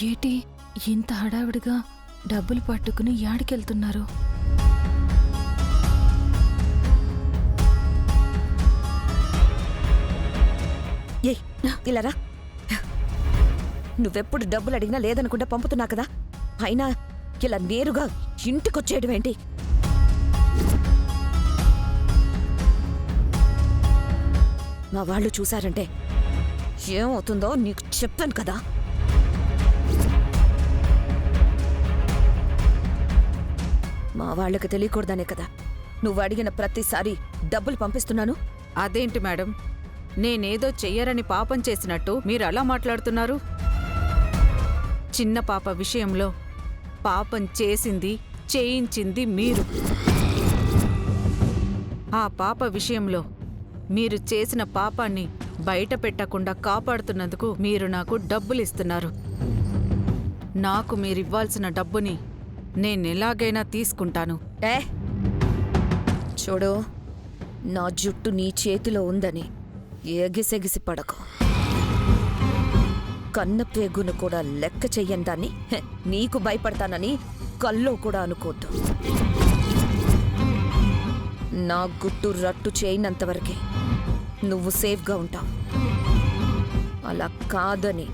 ఏటి ఇంత హడావిడిగా డబ్బులు పట్టుకుని యాడికెళ్తున్నారు? ఏ ఇలా రా. నువ్వెప్పుడు డబ్బులు అడిగినా లేదనుకుంటా పంపుతున్నా కదా, అయినా ఇలా నేరుగా ఇంటికొచ్చేయడం ఏంటి? మా వాళ్ళు చూశారంటే ఏమవుతుందో నీకు చెప్తాను కదా. మా వాళ్ళకి తెలియకూడదనే కదా నువ్వు అడిగిన ప్రతిసారి డబ్బులు పంపిస్తున్నాను. అదేంటి మేడం, నేనేదో చెయ్యరని పాపం చేసినట్టు మీరు అలా మాట్లాడుతున్నారు? చిన్న పాప విషయంలో పాపం చేసింది చేయించింది మీరు. ఆ పాప విషయంలో మీరు చేసిన పాపాన్ని బయట పెట్టకుండా కాపాడుతున్నందుకు మీరు నాకు డబ్బులిస్తున్నారు. నాకు మీరివ్వాల్సిన డబ్బుని నేనెలాగైనా తీసుకుంటాను. చూడు, నా జుట్టు నీ చేతిలో ఉందని ఎగిసెగిసి పడకు. కన్న పేగును కూడా లెక్క చెయ్యని దాన్ని నీకు భయపడతానని కల్లో కూడా అనుకోద్దు. నా గుట్టు రట్టు చేయనంతవరకే నువ్వు సేఫ్గా ఉంటావు. అలా కాదని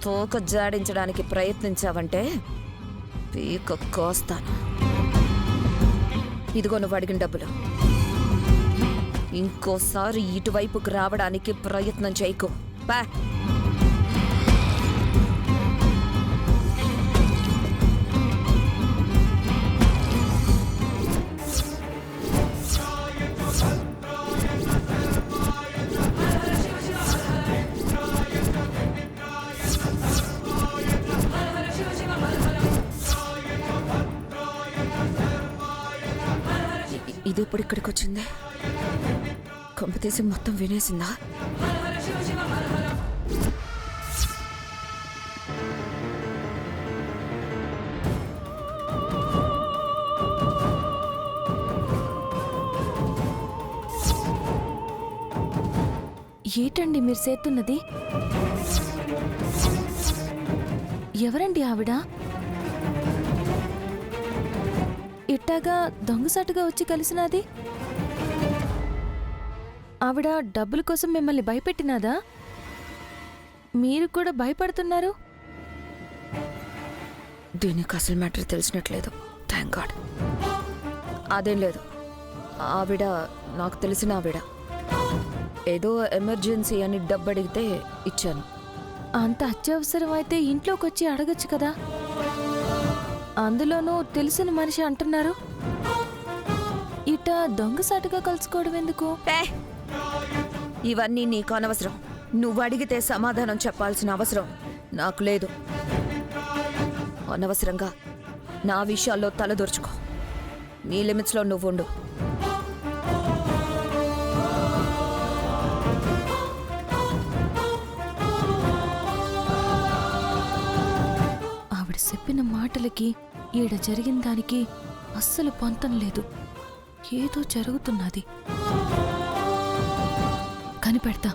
తోక జాడించడానికి ప్రయత్నించావంటే పీక కోస్తాను. ఇదిగో నువ్వు అడిగిన డబ్బులు. ఇంకోసారి ఇటువైపుకు రావడానికి ప్రయత్నం చేయకు. పా. ఇది ఇప్పుడు ఇక్కడికి వచ్చింది. కొంపతీసి మొత్తం వినేసిందా? ఏటండి మీరు చేస్తున్నది? ఎవరండి ఆవిడ? ఇట్టాగా దొంగసాటుగా వచ్చి కలిసినది? ఆవిడ డబ్బుల కోసం మిమ్మల్ని భయపెట్టినాదా? మీరు కూడా భయపడుతున్నారు? దీనికి అసలు మ్యాటర్ తెలిసినట్లేదు. Thank God. అదేం లేదు. ఆవిడ నాకు తెలిసిన ఆవిడ. ఏదో ఎమర్జెన్సీ అని డబ్బు అడిగితే ఇచ్చాను. అంత అత్యవసరం అయితే ఇంట్లోకి వచ్చి అడగచ్చు కదా. అందులోనూ తెలిసిన మనిషి అంటున్నారు. ఇట దొంగసాటుగా కలుసుకోవడం ఎందుకు? ఇవన్నీ నీకు అనవసరం. నువ్వు అడిగితే సమాధానం చెప్పాల్సిన అవసరం నాకు లేదు. అనవసరంగా నా విషయాల్లో తలదూర్చుకో. నీ లిమిట్స్లో నువ్వు ఉండు. ఆవిడ చెప్పిన మాటలకి ఈడ జరిగిన దానికి అస్సలు పొంతం లేదు. ఏదో జరుగుతున్నది. కనిపెడతా.